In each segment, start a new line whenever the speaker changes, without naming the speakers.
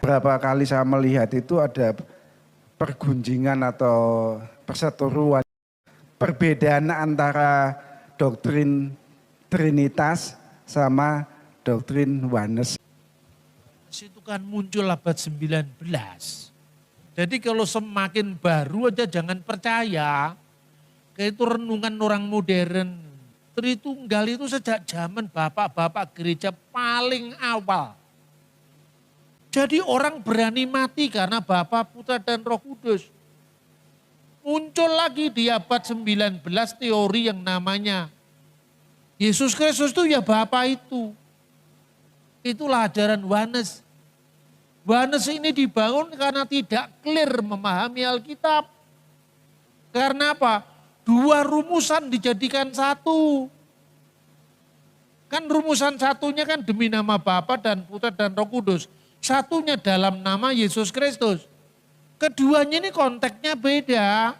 Berapa kali saya melihat itu ada pergunjingan atau perseteruan, perbedaan antara doktrin Trinitas sama doktrin Oneness.
Itu kan muncul abad 19. Jadi kalau semakin baru aja jangan percaya. Itu renungan orang modern. Tritunggal itu sejak zaman bapak-bapak gereja paling awal. Jadi orang berani mati karena Bapa, Putra, dan Roh Kudus. Muncul lagi di abad 19 teori yang namanya Yesus Kristus itu ya Bapa itu. Itulah ajaran Oneness. Oneness ini dibangun karena tidak clear memahami Alkitab. Karena apa? Dua rumusan dijadikan satu. Kan rumusan satunya kan demi nama Bapa dan Putra dan Roh Kudus. Satunya dalam nama Yesus Kristus. Keduanya ini konteksnya beda.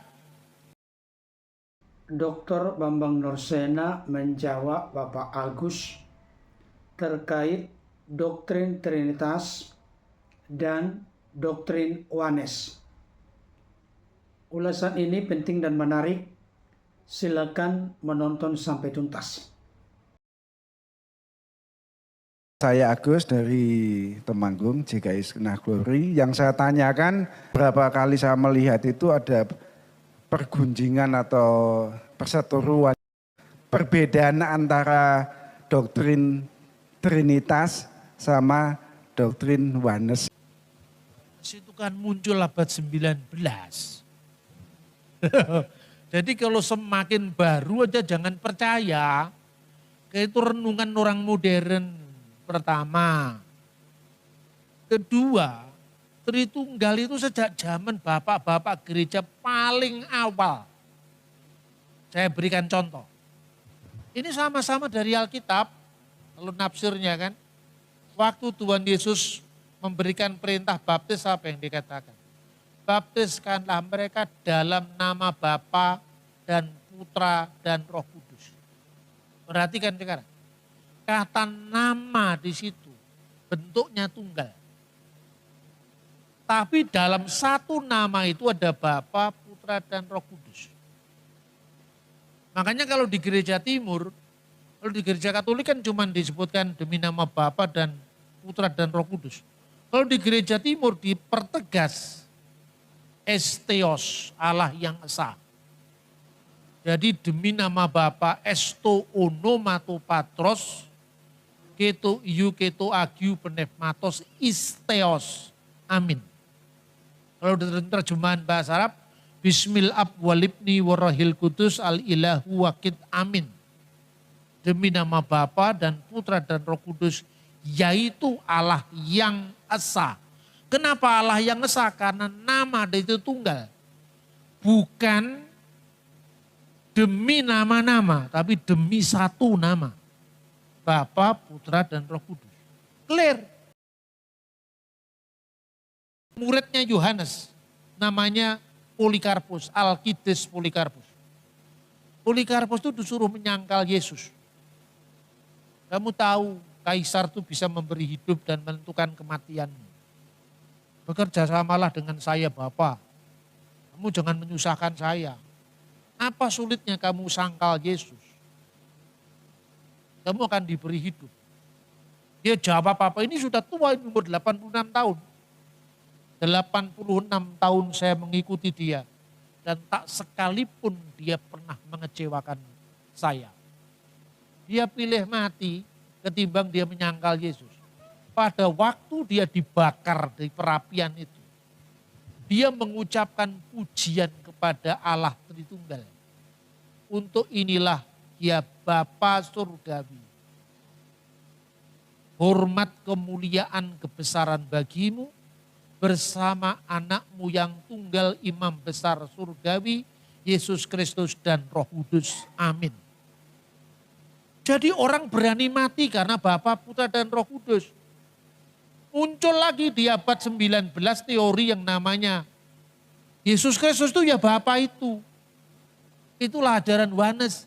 Dr. Bambang Nursena menjawab Bapak Agus terkait doktrin Trinitas dan doktrin Oneness. Ulasan ini penting dan menarik. Silakan menonton sampai tuntas.
Saya Agus dari Temanggung, JKI Kenah Glory. Yang saya tanyakan, berapa kali saya melihat itu ada pergunjingan atau perseteruan, perbedaan antara doktrin Trinitas sama doktrin Oneness.
Itu kan muncul abad 19. Jadi kalau semakin baru aja jangan percaya. Itu renungan orang modern. Pertama. Kedua, Tritunggal itu sejak zaman bapak-bapak gereja paling awal. Saya berikan contoh. Ini sama-sama dari Alkitab, lalu nafsirnya kan. Waktu Tuhan Yesus memberikan perintah baptis, apa yang dikatakan? Baptiskanlah mereka dalam nama Bapa dan Putra dan Roh Kudus. Perhatikan sekarang. Kata nama di situ bentuknya tunggal. Tapi dalam satu nama itu ada Bapa, Putra, dan Roh Kudus. Makanya kalau di gereja timur, kalau di gereja Katolik kan cuma disebutkan demi nama Bapa dan Putra dan Roh Kudus. Kalau di gereja timur dipertegas Esteos, Allah yang esa. Jadi demi nama Bapa, esto onomato patros, keto iu keto agiu pneumatos isteos. Amin. Kalau dalam terjemahan bahasa Arab, Bismil ab walibni warahil kudus al ilahu wakid amin. Demi nama Bapa dan Putra dan Roh Kudus, yaitu Allah yang esa. Kenapa Allah yang esa? Karena nama itu tunggal. Bukan demi nama-nama, tapi demi satu nama. Bapa, Putra, dan Roh Kudus. Clear. Muridnya Yohanes, namanya Polikarpus, Alkides Polikarpus. Polikarpus itu disuruh menyangkal Yesus. Kamu tahu, kaisar itu bisa memberi hidup dan menentukan kematianmu. Bekerja samalah dengan saya Bapa. Kamu jangan menyusahkan saya. Apa sulitnya kamu sangkal Yesus? Kamu akan diberi hidup. Dia jawab apa? Ini sudah tua, umur 86 tahun. 86 tahun saya mengikuti dia. Dan tak sekalipun dia pernah mengecewakan saya. Dia pilih mati ketimbang dia menyangkal Yesus. Pada waktu dia dibakar di perapian itu. Dia mengucapkan pujian kepada Allah Tritunggal. Untuk inilah ya Bapa surgawi. Hormat kemuliaan kebesaran bagimu bersama anakmu yang tunggal imam besar surgawi, Yesus Kristus dan Roh Kudus. Amin. Jadi orang berani mati karena Bapa, Putra, dan Roh Kudus. Muncul lagi di abad 19 teori yang namanya Yesus Kristus itu ya Bapa itu. Itulah ajaran Oneness.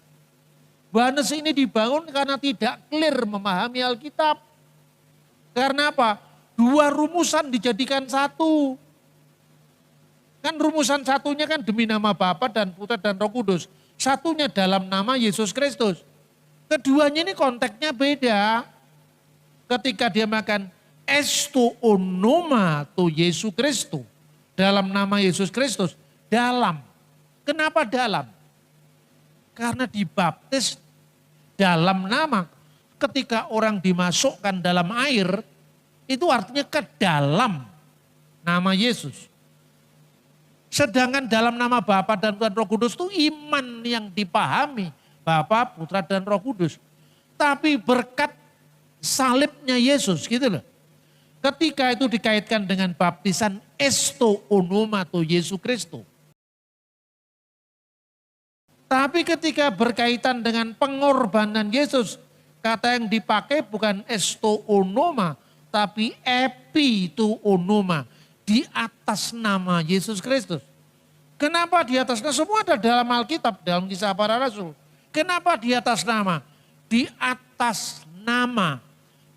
Oneness ini dibangun karena tidak clear memahami Alkitab. Karena apa? Dua rumusan dijadikan satu. Kan rumusan satunya kan demi nama Bapa dan Putra dan Roh Kudus. Satunya dalam nama Yesus Kristus. Keduanya ini konteksnya beda. Ketika dia makan esto onoma to Yesus Kristus. Dalam nama Yesus Kristus. Dalam. Kenapa dalam? Karena dibaptis dalam nama. Ketika orang dimasukkan dalam air, itu artinya ke dalam nama Yesus. Sedangkan dalam nama Bapa dan Tuhan Roh Kudus itu iman yang dipahami. Bapa, Putra dan Roh Kudus. Tapi berkat salibnya Yesus gitu loh. Ketika itu dikaitkan dengan baptisan esto onomato Yesus Kristus. Tapi ketika berkaitan dengan pengorbanan Yesus, kata yang dipakai bukan esto onoma, tapi epi tu onoma. Di atas nama Yesus Kristus. Kenapa di atas nama? Semua ada dalam Alkitab, dalam Kisah Para Rasul. Kenapa di atas nama? Di atas nama,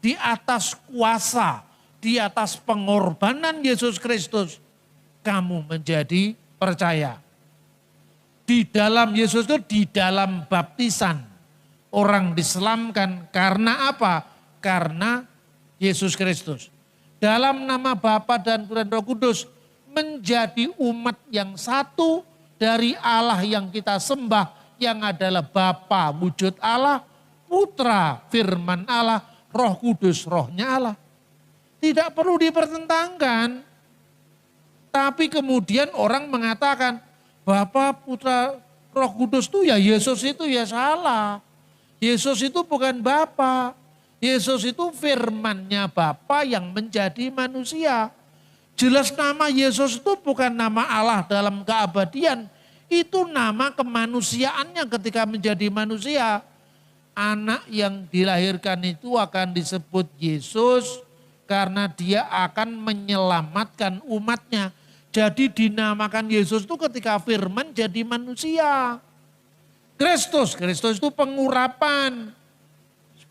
di atas kuasa, di atas pengorbanan Yesus Kristus, kamu menjadi percaya. Di dalam Yesus itu, di dalam baptisan, orang diselamkan karena apa? Karena Yesus Kristus. Dalam nama Bapa dan Putra dan Roh Kudus menjadi umat yang satu dari Allah yang kita sembah, yang adalah Bapa wujud Allah, Putra firman Allah, Roh Kudus rohnya Allah. Tidak perlu dipertentangkan. Tapi kemudian orang mengatakan Bapa, Putra, Roh Kudus itu ya Yesus itu ya salah. Yesus itu bukan Bapa. Yesus itu firman-Nya Bapa yang menjadi manusia. Jelas nama Yesus itu bukan nama Allah dalam keabadian. Itu nama kemanusiaannya ketika menjadi manusia. Anak yang dilahirkan itu akan disebut Yesus karena dia akan menyelamatkan umatnya. Jadi dinamakan Yesus itu ketika firman jadi manusia. Kristus itu pengurapan.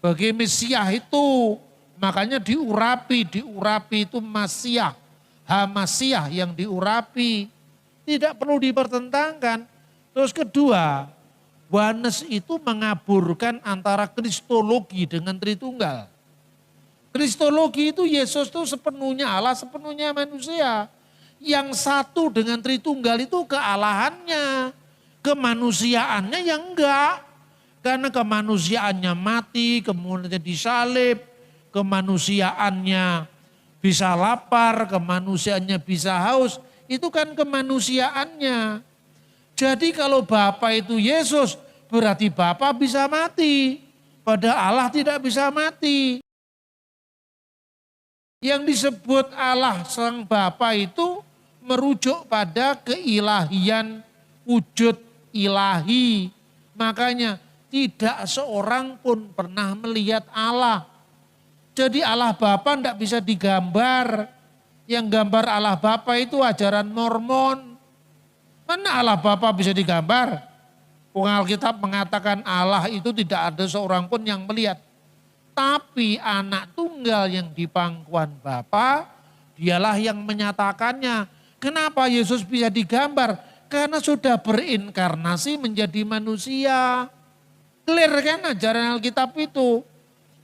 Sebagai Mesias itu, makanya diurapi itu Masiah, Hamasiah yang diurapi. Tidak perlu dipertentangkan. Terus kedua, Yohanes itu mengaburkan antara kristologi dengan Tritunggal. Kristologi itu Yesus itu sepenuhnya Allah, sepenuhnya manusia. Yang satu dengan Tritunggal itu kealahannya, kemanusiaannya yang enggak. Karena kemanusiaannya mati, kemudian disalib, kemanusiaannya bisa lapar, kemanusiaannya bisa haus, itu kan kemanusiaannya. Jadi kalau Bapa itu Yesus, berarti Bapa bisa mati, padahal Allah tidak bisa mati. Yang disebut Allah Sang Bapa itu merujuk pada keilahian wujud ilahi. Makanya tidak seorang pun pernah melihat Allah. Jadi Allah Bapa tidak bisa digambar. Yang gambar Allah Bapa itu ajaran Mormon. Mana Allah Bapa bisa digambar? Alkitab mengatakan Allah itu tidak ada seorang pun yang melihat. Tapi anak tunggal yang di pangkuan Bapa, dialah yang menyatakannya. Kenapa Yesus bisa digambar? Karena sudah berinkarnasi menjadi manusia. Clear kan ajaran Alkitab itu.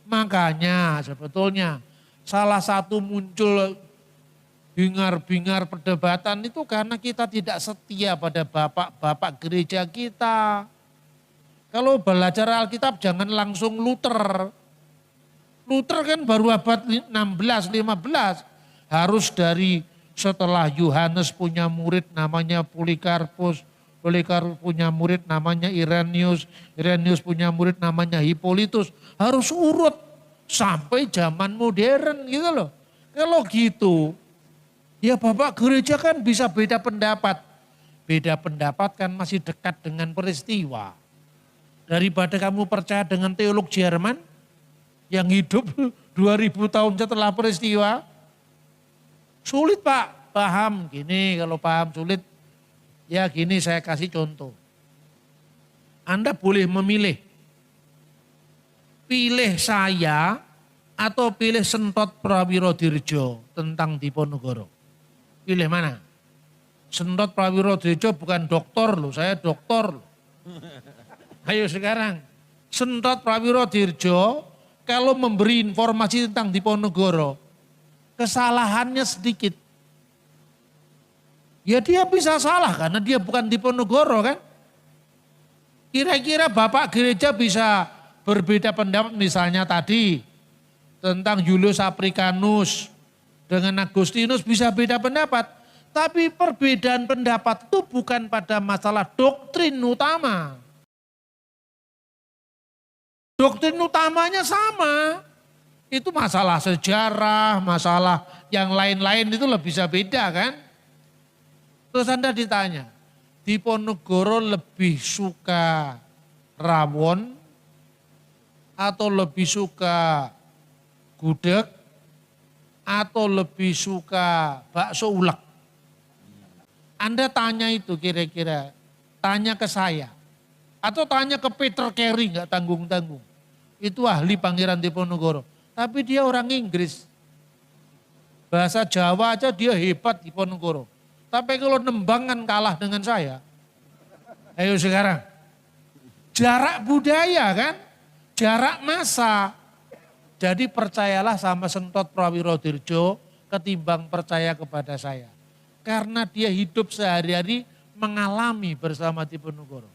Makanya sebetulnya salah satu muncul bingar-bingar perdebatan itu karena kita tidak setia pada bapak-bapak gereja kita. Kalau belajar Alkitab jangan langsung Luther. Luther kan baru abad 16-15. Harus dari setelah Yohanes punya murid namanya Polikarpus. Polikarpus punya murid namanya Irenaeus. Irenaeus punya murid namanya Hippolytus. Harus urut sampai zaman modern gitu loh. Kalau gitu, ya Bapak gereja kan bisa beda pendapat. Beda pendapat kan masih dekat dengan peristiwa. Daripada kamu percaya dengan teolog Jerman yang hidup 2000 tahun setelah peristiwa. Sulit Pak, paham gini, kalau paham sulit. Ya gini saya kasih contoh. Anda boleh memilih. Pilih saya atau pilih Sentot Prawiro Dirjo tentang Diponegoro? Pilih mana? Sentot Prawiro Dirjo bukan doktor loh, saya doktor loh. Ayo sekarang, Sentot Prawiro Dirjo kalau memberi informasi tentang Diponegoro, kesalahannya sedikit. Ya dia bisa salah karena dia bukan Diponegoro kan. Kira-kira Bapak Gereja bisa berbeda pendapat misalnya tadi tentang Julius Africanus dengan Agustinus bisa beda pendapat. Tapi perbedaan pendapat itu bukan pada masalah doktrin utama. Doktrin utamanya sama. Itu masalah sejarah, masalah yang lain-lain itu bisa beda kan. Terus Anda ditanya, Diponegoro lebih suka rawon atau lebih suka gudeg atau lebih suka bakso ulek? Anda tanya itu kira-kira, tanya ke saya. Atau tanya ke Peter Carey, gak tanggung-tanggung. Itu ahli Pangeran Diponegoro. Tapi dia orang Inggris. Bahasa Jawa aja dia hebat Diponegoro. Tapi kalau nembangan kalah dengan saya. Ayo sekarang. Jarak budaya kan, jarak masa. Jadi percayalah sama Sentot Prawiro Dirjo ketimbang percaya kepada saya. Karena dia hidup sehari-hari mengalami bersama Diponegoro.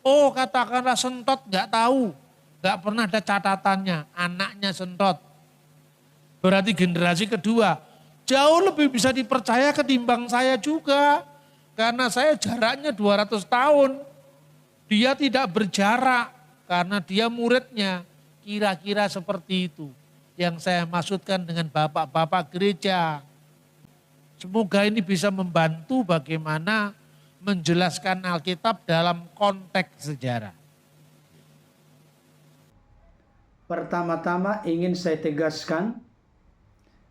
Oh katakanlah Sentot nggak tahu, nggak pernah ada catatannya, anaknya Sentot. Berarti generasi kedua jauh lebih bisa dipercaya ketimbang saya juga. Karena saya jaraknya 200 tahun. Dia tidak berjarak karena dia muridnya. Kira-kira seperti itu yang saya maksudkan dengan bapak-bapak gereja. Semoga ini bisa membantu bagaimana menjelaskan Alkitab dalam konteks sejarah.
Pertama-tama ingin saya tegaskan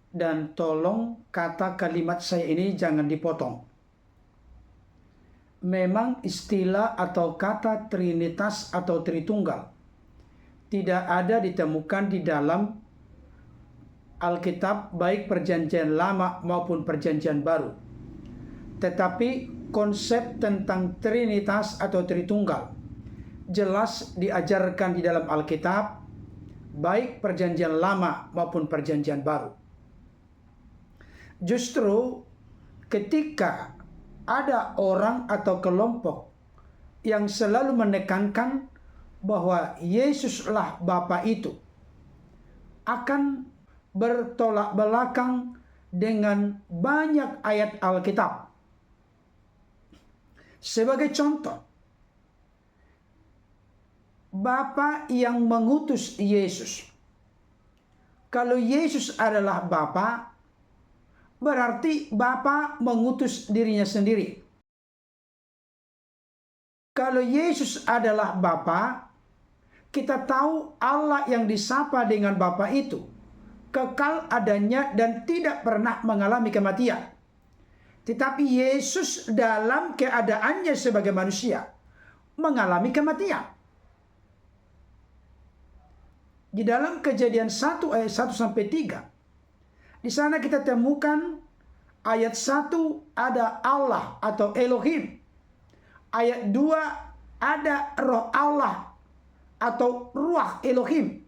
dan tolong kata kalimat saya ini jangan dipotong. Memang istilah atau kata Trinitas atau Tritunggal tidak ada ditemukan di dalam Alkitab baik Perjanjian Lama maupun Perjanjian Baru. Tetapi konsep tentang Trinitas atau Tritunggal jelas diajarkan di dalam Alkitab baik Perjanjian Lama maupun Perjanjian Baru. Justru ketika ada orang atau kelompok yang selalu menekankan bahwa Yesuslah Bapa itu akan bertolak belakang dengan banyak ayat Alkitab. Sebagai contoh, Bapa yang mengutus Yesus. Kalau Yesus adalah Bapa, berarti Bapa mengutus dirinya sendiri. Kalau Yesus adalah Bapa, kita tahu Allah yang disapa dengan Bapa itu kekal adanya dan tidak pernah mengalami kematian. Tetapi Yesus dalam keadaannya sebagai manusia mengalami kematian. Di dalam Kejadian 1 ayat 1 sampai 3, di sana kita temukan ayat 1 ada Allah atau Elohim. Ayat 2 ada Roh Allah atau Ruach Elohim.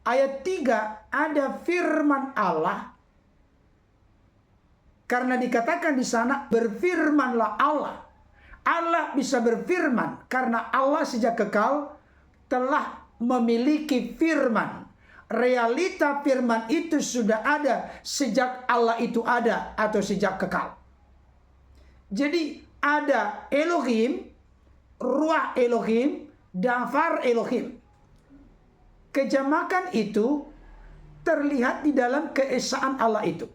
Ayat 3 ada firman Allah. Karena dikatakan di sana berfirmanlah Allah. Allah bisa berfirman karena Allah sejak kekal telah memiliki firman. Realita firman itu sudah ada sejak Allah itu ada atau sejak kekal. Jadi ada Elohim, Ruach Elohim, Dafar Elohim. Kejamakan itu terlihat di dalam keesaan Allah itu.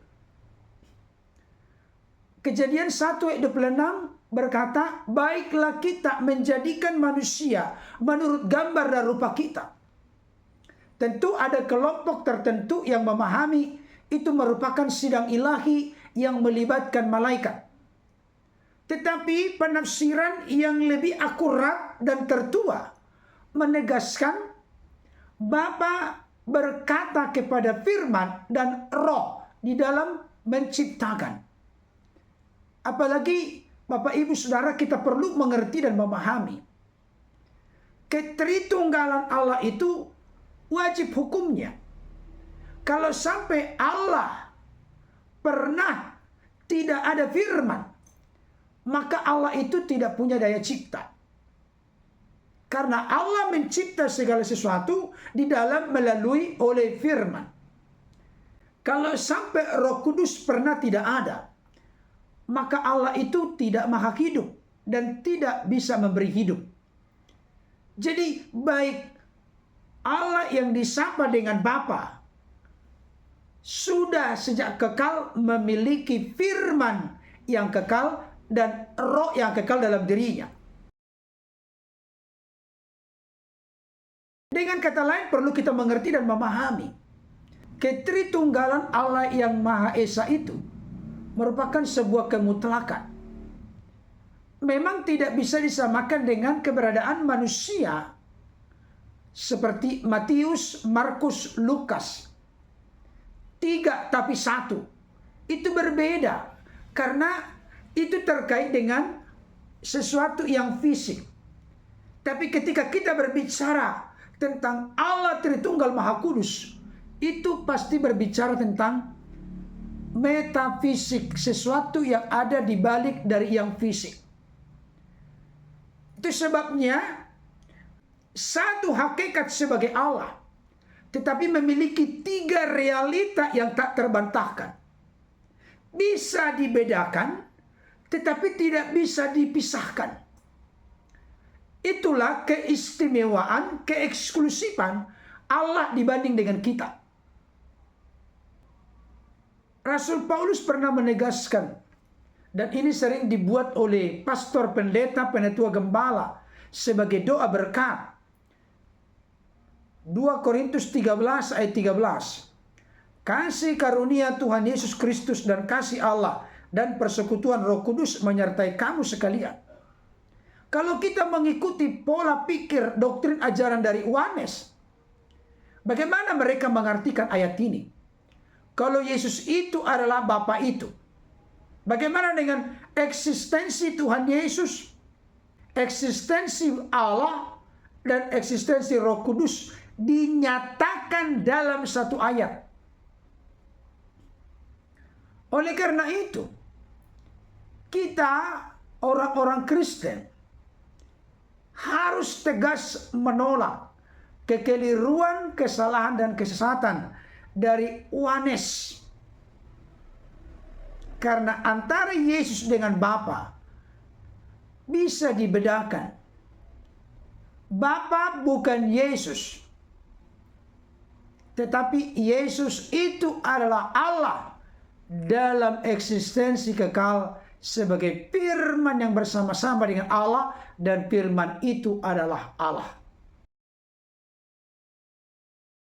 Kejadian 1 ayat 26 berkata, baiklah kita menjadikan manusia menurut gambar dan rupa kita. Tentu ada kelompok tertentu yang memahami itu merupakan sidang ilahi yang melibatkan malaikat. Tetapi penafsiran yang lebih akurat dan tertua menegaskan Bapa berkata kepada firman dan roh di dalam menciptakan. Apalagi Bapak Ibu Saudara, kita perlu mengerti dan memahami. Ketritunggalan Allah itu wajib hukumnya. Kalau sampai Allah pernah tidak ada firman, maka Allah itu tidak punya daya cipta. Karena Allah mencipta segala sesuatu di dalam melalui oleh firman. Kalau sampai Roh Kudus pernah tidak ada, maka Allah itu tidak maha hidup dan tidak bisa memberi hidup. Jadi baik Allah yang disapa dengan Bapa sudah sejak kekal memiliki firman yang kekal dan roh yang kekal dalam dirinya. Dengan kata lain perlu kita mengerti dan memahami ketritunggalan Allah yang Maha Esa itu merupakan sebuah kemutlakan. Memang tidak bisa disamakan dengan keberadaan manusia seperti Matius, Markus, Lukas. 3 tapi 1. Itu berbeda karena itu terkait dengan sesuatu yang fisik. Tapi ketika kita berbicara tentang Allah Tritunggal Maha Kudus, itu pasti berbicara tentang metafisik, sesuatu yang ada di balik dari yang fisik. Itu sebabnya satu hakikat sebagai Allah, tetapi memiliki 3 realita yang tak terbantahkan. Bisa dibedakan, tetapi tidak bisa dipisahkan. Itulah keistimewaan, keeksklusifan Allah dibanding dengan kita. Rasul Paulus pernah menegaskan, dan ini sering dibuat oleh pastor, pendeta, penatua gembala sebagai doa berkat. 2 Korintus 13 ayat 13. Kasih karunia Tuhan Yesus Kristus dan kasih Allah dan persekutuan Roh Kudus menyertai kamu sekalian. Kalau kita mengikuti pola pikir doktrin ajaran dari Yohanes, bagaimana mereka mengartikan ayat ini? Kalau Yesus itu adalah Bapa itu, bagaimana dengan eksistensi Tuhan Yesus, eksistensi Allah, dan eksistensi Roh Kudus dinyatakan dalam satu ayat? Oleh karena itu, kita orang-orang Kristen harus tegas menolak kekeliruan, kesalahan, dan kesesatan dari Yohanes. Karena antara Yesus dengan Bapa bisa dibedakan. Bapa bukan Yesus, tetapi Yesus itu adalah Allah dalam eksistensi kekal sebagai firman yang bersama-sama dengan Allah, dan firman itu adalah Allah.